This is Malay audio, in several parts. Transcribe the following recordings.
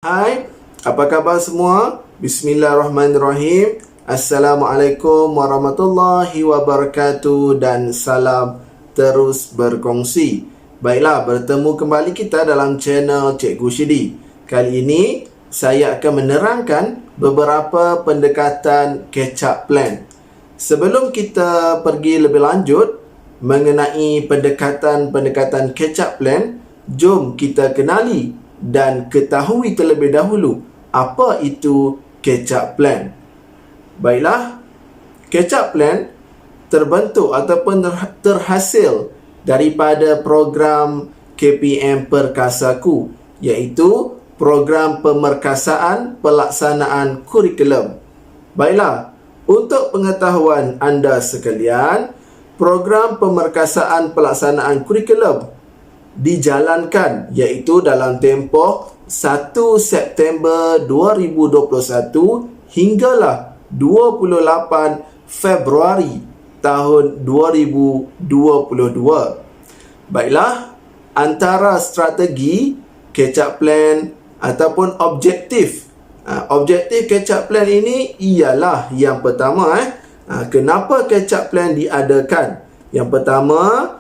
Hai, apa khabar semua? Bismillahirrahmanirrahim. Assalamualaikum warahmatullahi wabarakatuh dan salam terus berkongsi. Baiklah, bertemu kembali kita dalam channel Cikgu Syedi. Kali ini saya akan menerangkan beberapa pendekatan catch-up plan. Sebelum kita pergi lebih lanjut mengenai pendekatan catch-up plan, jom kita kenali dan ketahui terlebih dahulu apa itu catch-up plan. Baiklah, catch-up plan terbentuk ataupun terhasil daripada program KPM Perkasaku, iaitu program pemerkasaan pelaksanaan kurikulum. Baiklah, untuk pengetahuan anda sekalian, program pemerkasaan pelaksanaan kurikulum dijalankan iaitu dalam tempoh 1 September 2021 hinggalah 28 Februari tahun 2022. Baiklah, antara strategi catch-up plan ataupun objektif catch-up plan ini ialah yang pertama kenapa catch-up plan diadakan? Yang pertama,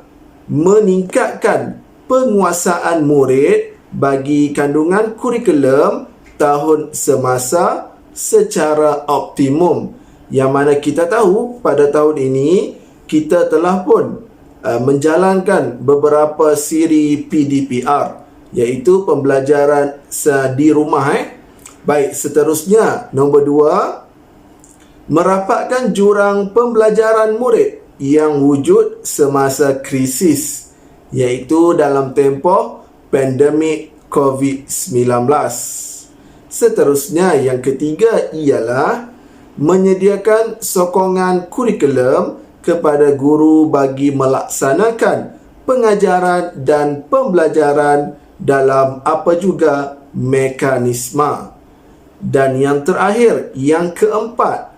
meningkatkan penguasaan murid bagi kandungan kurikulum tahun semasa secara optimum. Yang mana kita tahu pada tahun ini kita telah pun menjalankan beberapa siri PDPR, iaitu pembelajaran di rumah. Baik, seterusnya nombor 2, merapatkan jurang pembelajaran murid yang wujud semasa krisis, iaitu dalam tempoh pandemik COVID-19. Seterusnya, yang ketiga ialah menyediakan sokongan kurikulum kepada guru bagi melaksanakan pengajaran dan pembelajaran dalam apa juga mekanisme. Dan yang terakhir, yang keempat,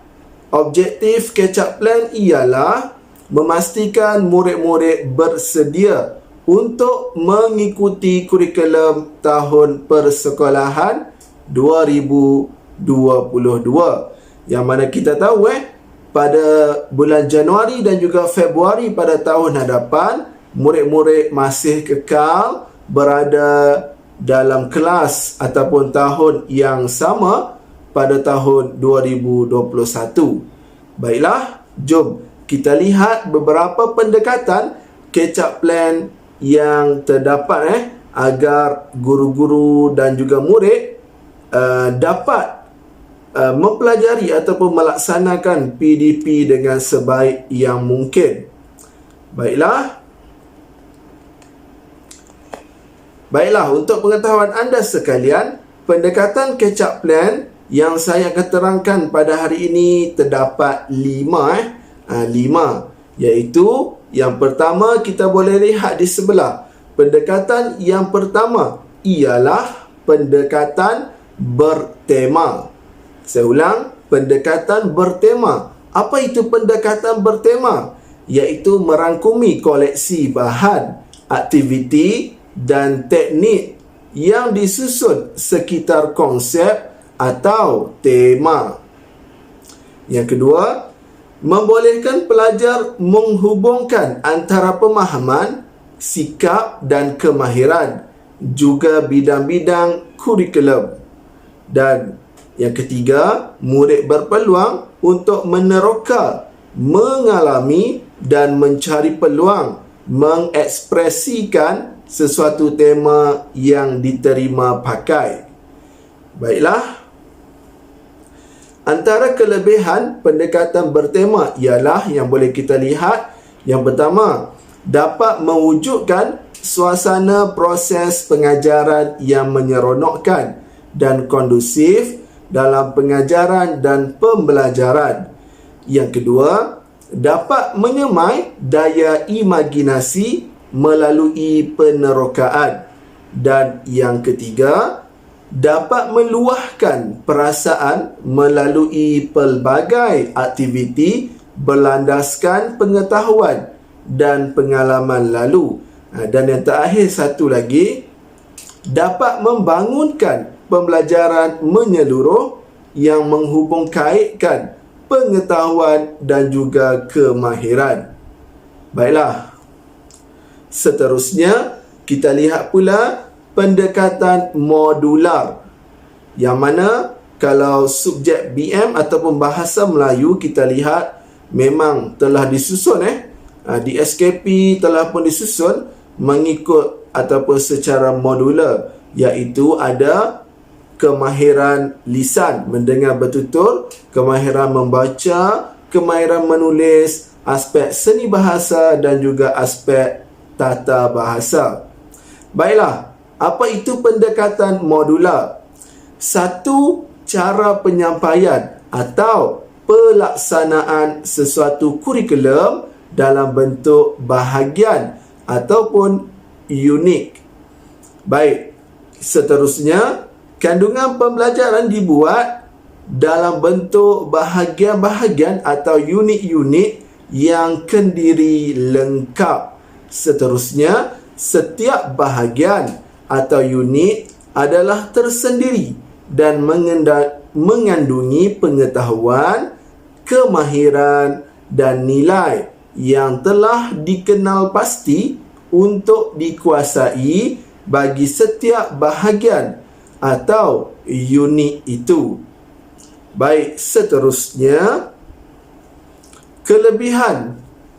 objektif catch-up plan ialah memastikan murid-murid bersedia untuk mengikuti kurikulum tahun persekolahan 2022. Yang mana kita tahu pada bulan Januari dan juga Februari pada tahun hadapan, murid-murid masih kekal berada dalam kelas ataupun tahun yang sama pada tahun 2021. Baiklah, jom kita lihat beberapa pendekatan catch-up plan yang terdapat agar guru-guru dan juga murid dapat mempelajari ataupun melaksanakan PDP dengan sebaik yang mungkin. Baiklah, untuk pengetahuan anda sekalian, pendekatan catch-up plan yang saya akan terangkan pada hari ini terdapat 5, iaitu yang pertama kita boleh lihat di sebelah. Pendekatan yang pertama ialah pendekatan bertema. Saya ulang, pendekatan bertema. Apa itu pendekatan bertema? Iaitu merangkumi koleksi bahan, aktiviti dan teknik yang disusun sekitar konsep atau tema. Yang kedua, membolehkan pelajar menghubungkan antara pemahaman, sikap dan kemahiran, juga bidang-bidang kurikulum. Dan yang ketiga, murid berpeluang untuk meneroka, mengalami dan mencari peluang mengekspresikan sesuatu tema yang diterima pakai. Baiklah, antara kelebihan pendekatan bertema ialah yang boleh kita lihat. Yang pertama, dapat mewujudkan suasana proses pengajaran yang menyeronokkan dan kondusif dalam pengajaran dan pembelajaran. Yang kedua, dapat menyemai daya imajinasi melalui penerokaan. Dan yang ketiga, dapat meluahkan perasaan melalui pelbagai aktiviti berlandaskan pengetahuan dan pengalaman lalu. Dan yang terakhir satu lagi, dapat membangunkan pembelajaran menyeluruh yang menghubungkaitkan pengetahuan dan juga kemahiran. Baiklah. Seterusnya, kita lihat pula pendekatan modular. Yang mana kalau subjek BM ataupun bahasa Melayu kita lihat memang telah disusun di SKP telah pun disusun mengikut ataupun secara modular, iaitu ada kemahiran lisan, mendengar bertutur, kemahiran membaca, kemahiran menulis, aspek seni bahasa dan juga aspek tata bahasa. Baiklah, apa itu pendekatan modular? Satu, cara penyampaian atau pelaksanaan sesuatu kurikulum dalam bentuk bahagian ataupun unik. Baik, seterusnya, kandungan pembelajaran dibuat dalam bentuk bahagian-bahagian atau unit-unit yang kendiri lengkap. Seterusnya, setiap bahagian atau unit adalah tersendiri dan mengandungi pengetahuan, kemahiran dan nilai yang telah dikenal pasti untuk dikuasai bagi setiap bahagian atau unit itu. Baik, seterusnya, kelebihan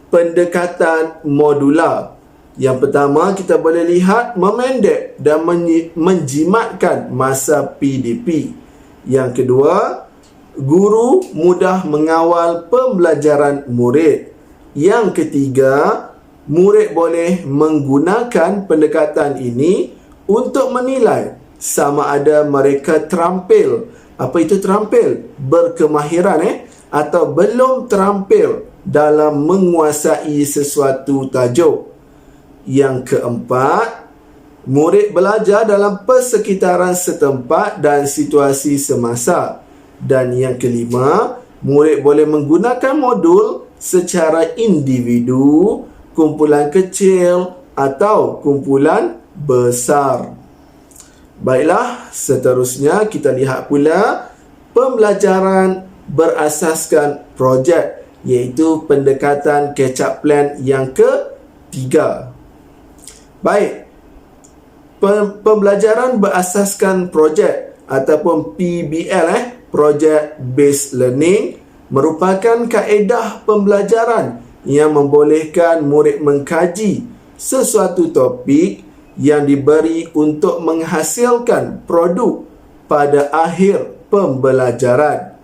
pendekatan modular. Yang pertama, kita boleh lihat memendek dan menjimatkan masa PDP. Yang kedua, guru mudah mengawal pembelajaran murid. Yang ketiga, murid boleh menggunakan pendekatan ini untuk menilai sama ada mereka terampil. Apa itu terampil? Berkemahiran atau belum terampil dalam menguasai sesuatu tajuk. Yang keempat, murid belajar dalam persekitaran setempat dan situasi semasa. Dan yang kelima, murid boleh menggunakan modul secara individu, kumpulan kecil atau kumpulan besar. Baiklah, seterusnya kita lihat pula pembelajaran berasaskan projek, iaitu pendekatan catch-up plan yang ketiga. Baik, pembelajaran berasaskan projek ataupun PBL, Project Based Learning, merupakan kaedah pembelajaran yang membolehkan murid mengkaji sesuatu topik yang diberi untuk menghasilkan produk pada akhir pembelajaran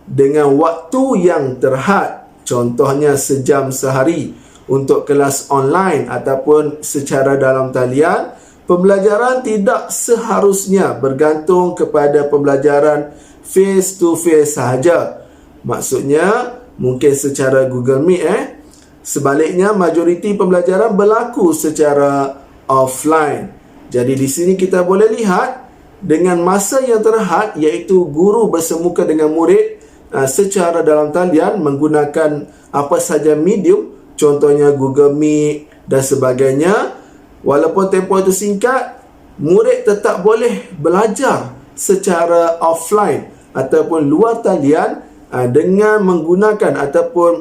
dengan waktu yang terhad, contohnya sejam sehari untuk kelas online ataupun secara dalam talian. Pembelajaran tidak seharusnya bergantung kepada pembelajaran face to face sahaja. Maksudnya mungkin secara Google Meet sebaliknya majoriti pembelajaran berlaku secara offline. Jadi di sini kita boleh lihat dengan masa yang terhad, iaitu guru bersemuka dengan murid secara dalam talian menggunakan apa saja medium, contohnya Google Meet dan sebagainya. Walaupun tempoh itu singkat, murid tetap boleh belajar secara offline ataupun luar talian dengan menggunakan ataupun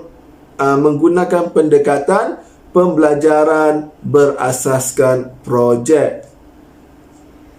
menggunakan pendekatan pembelajaran berasaskan projek.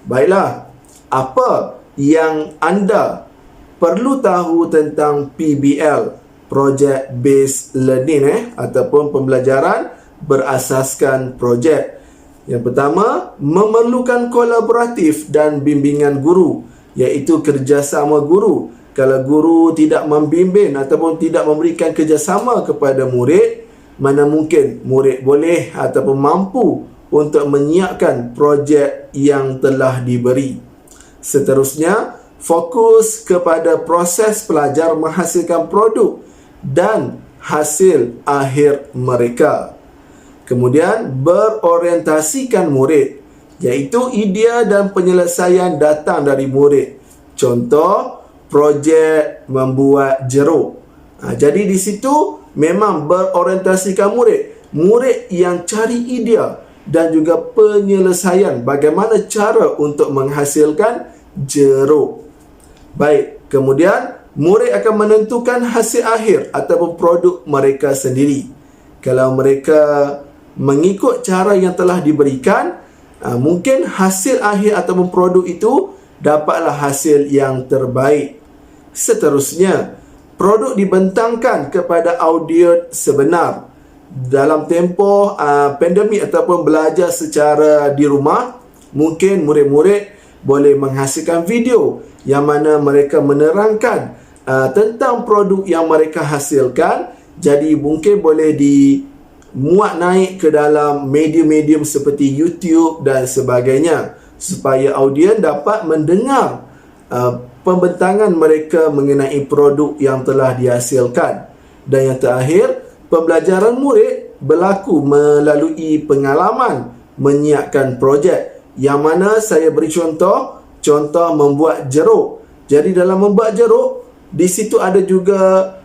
Baiklah, apa yang anda perlu tahu tentang PBL, Project Based Learning ataupun pembelajaran berasaskan projek? Yang pertama, memerlukan kolaboratif dan bimbingan guru, iaitu kerjasama guru. Kalau guru tidak membimbing ataupun tidak memberikan kerjasama kepada murid, mana mungkin murid boleh ataupun mampu untuk menyiapkan projek yang telah diberi. Seterusnya, fokus kepada proses pelajar menghasilkan produk dan hasil akhir mereka. Kemudian, berorientasikan murid, iaitu idea dan penyelesaian datang dari murid. Contoh, projek membuat jeruk. Jadi di situ memang berorientasikan murid. Murid yang cari idea dan juga penyelesaian bagaimana cara untuk menghasilkan jeruk. Baik, kemudian murid akan menentukan hasil akhir ataupun produk mereka sendiri. Kalau mereka mengikut cara yang telah diberikan, mungkin hasil akhir ataupun produk itu dapatlah hasil yang terbaik. Seterusnya, produk dibentangkan kepada audiens sebenar. Dalam tempoh pandemik ataupun belajar secara di rumah, mungkin murid-murid boleh menghasilkan video yang mana mereka menerangkan tentang produk yang mereka hasilkan. Jadi mungkin boleh dimuat naik ke dalam medium-medium seperti YouTube dan sebagainya, supaya audiens dapat mendengar pembentangan mereka mengenai produk yang telah dihasilkan. Dan yang terakhir, pembelajaran murid berlaku melalui pengalaman menyiapkan projek, yang mana saya beri contoh membuat jeruk. Jadi dalam membuat jeruk, di situ ada juga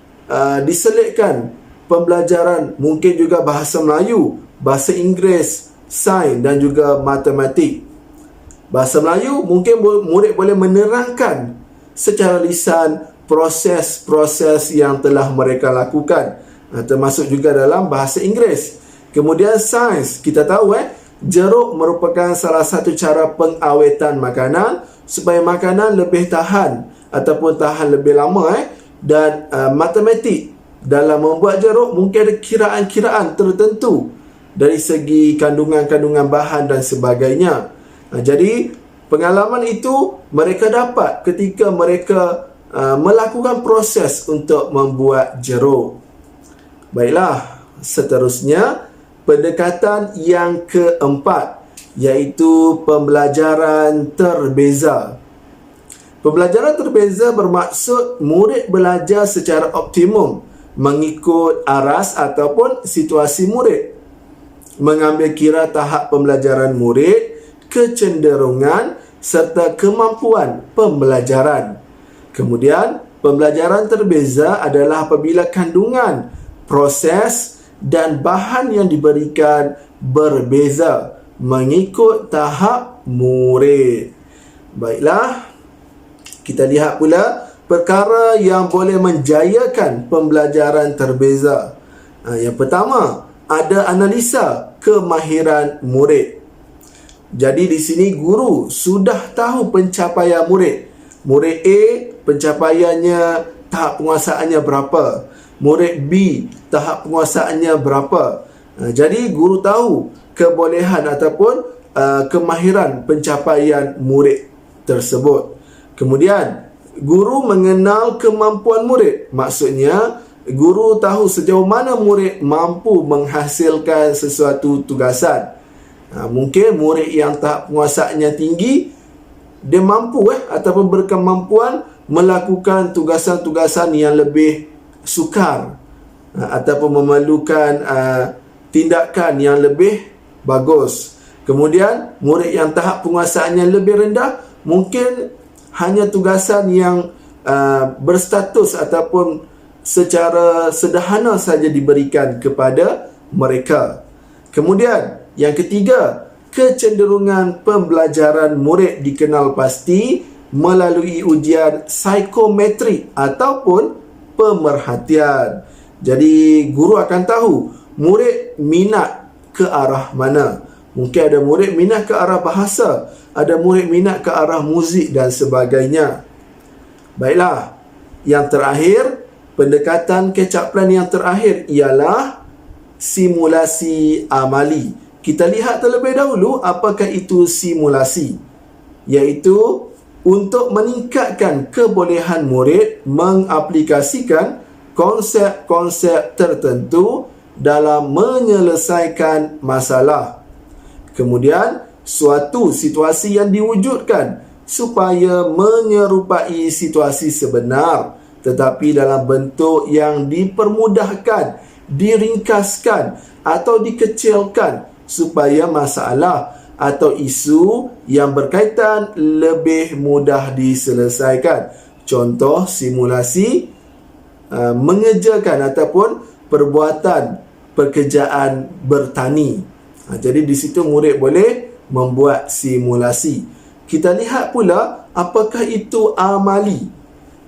diselitkan pembelajaran, mungkin juga bahasa Melayu, bahasa Inggeris, sains dan juga matematik. Bahasa Melayu mungkin murid boleh menerangkan secara lisan proses-proses yang telah mereka lakukan, termasuk juga dalam bahasa Inggeris. Kemudian sains, kita tahu jeruk merupakan salah satu cara pengawetan makanan supaya makanan lebih tahan ataupun tahan lebih lama. Dan matematik, dalam membuat jeruk mungkin ada kiraan-kiraan tertentu dari segi kandungan-kandungan bahan dan sebagainya. Jadi pengalaman itu mereka dapat ketika mereka melakukan proses untuk membuat jeruk. Baiklah, seterusnya pendekatan yang keempat, iaitu pembelajaran terbeza. Pembelajaran terbeza bermaksud murid belajar secara optimum mengikut aras ataupun situasi murid, mengambil kira tahap pembelajaran murid, kecenderungan serta kemampuan pembelajaran. Kemudian, pembelajaran terbeza adalah apabila kandungan, proses dan bahan yang diberikan berbeza mengikut tahap murid. Baiklah, kita lihat pula perkara yang boleh menjayakan pembelajaran terbeza. Yang pertama, ada analisa kemahiran murid. Jadi di sini guru sudah tahu pencapaian murid. Murid A, pencapaiannya, tahap penguasaannya berapa. Murid B, tahap penguasaannya berapa. Jadi guru tahu kebolehan ataupun kemahiran pencapaian murid tersebut. Kemudian, guru mengenal kemampuan murid. Maksudnya, guru tahu sejauh mana murid mampu menghasilkan sesuatu tugasan. Mungkin murid yang tahap penguasaannya tinggi, dia mampu ataupun berkemampuan melakukan tugasan-tugasan yang lebih sukar ataupun memerlukan tindakan yang lebih bagus. Kemudian murid yang tahap penguasaannya lebih rendah, mungkin hanya tugasan yang berstatus ataupun secara sederhana saja diberikan kepada mereka. Kemudian yang ketiga, kecenderungan pembelajaran murid dikenal pasti melalui ujian psikometrik ataupun pemerhatian. Jadi guru akan tahu murid minat ke arah mana. Mungkin ada murid minat ke arah bahasa, ada murid minat ke arah muzik dan sebagainya. Baiklah, yang terakhir, pendekatan catch-up plan yang terakhir ialah simulasi amali. Kita lihat terlebih dahulu apakah itu simulasi, iaitu untuk meningkatkan kebolehan murid mengaplikasikan konsep-konsep tertentu dalam menyelesaikan masalah. Kemudian, suatu situasi yang diwujudkan supaya menyerupai situasi sebenar, tetapi dalam bentuk yang dipermudahkan, diringkaskan atau dikecilkan supaya masalah atau isu yang berkaitan lebih mudah diselesaikan. Contoh simulasi mengerjakan ataupun perbuatan pekerjaan bertani. Jadi di situ murid boleh membuat simulasi. Kita lihat pula Apakah itu amali?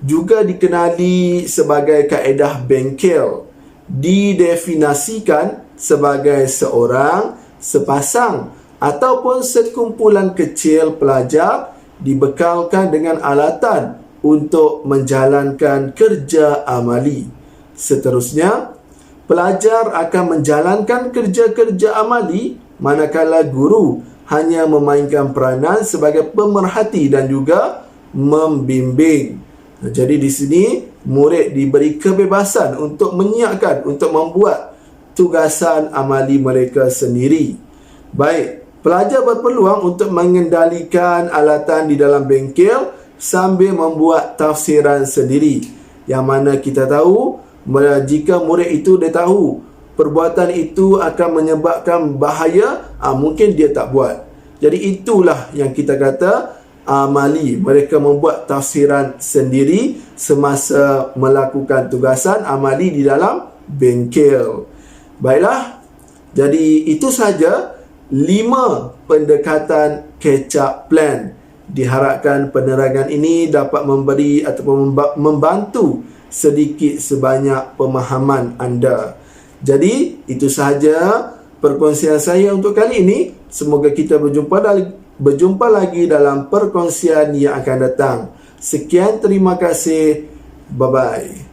Juga dikenali sebagai kaedah bengkel. Didefinisikan sebagai seorang, sepasang ataupun sekumpulan kecil pelajar dibekalkan dengan alatan untuk menjalankan kerja amali. Seterusnya, pelajar akan menjalankan kerja-kerja amali manakala guru hanya memainkan peranan sebagai pemerhati dan juga membimbing. Jadi di sini murid diberi kebebasan untuk menyiapkan, untuk membuat tugasan amali mereka sendiri. Baik, pelajar berpeluang untuk mengendalikan alatan di dalam bengkel sambil membuat tafsiran sendiri. Yang mana kita tahu, jika murid itu dia tahu perbuatan itu akan menyebabkan bahaya, mungkin dia tak buat. Jadi itulah yang kita kata amali. Mereka membuat tafsiran sendiri semasa melakukan tugasan amali di dalam bengkel. Baiklah, jadi itu saja 5 pendekatan catch-up plan. Diharapkan penerangan ini dapat memberi ataupun membantu sedikit sebanyak pemahaman anda. Jadi itu sahaja perkongsian saya untuk kali ini. Semoga kita berjumpa lagi dalam perkongsian yang akan datang. Sekian, terima kasih. Bye-bye.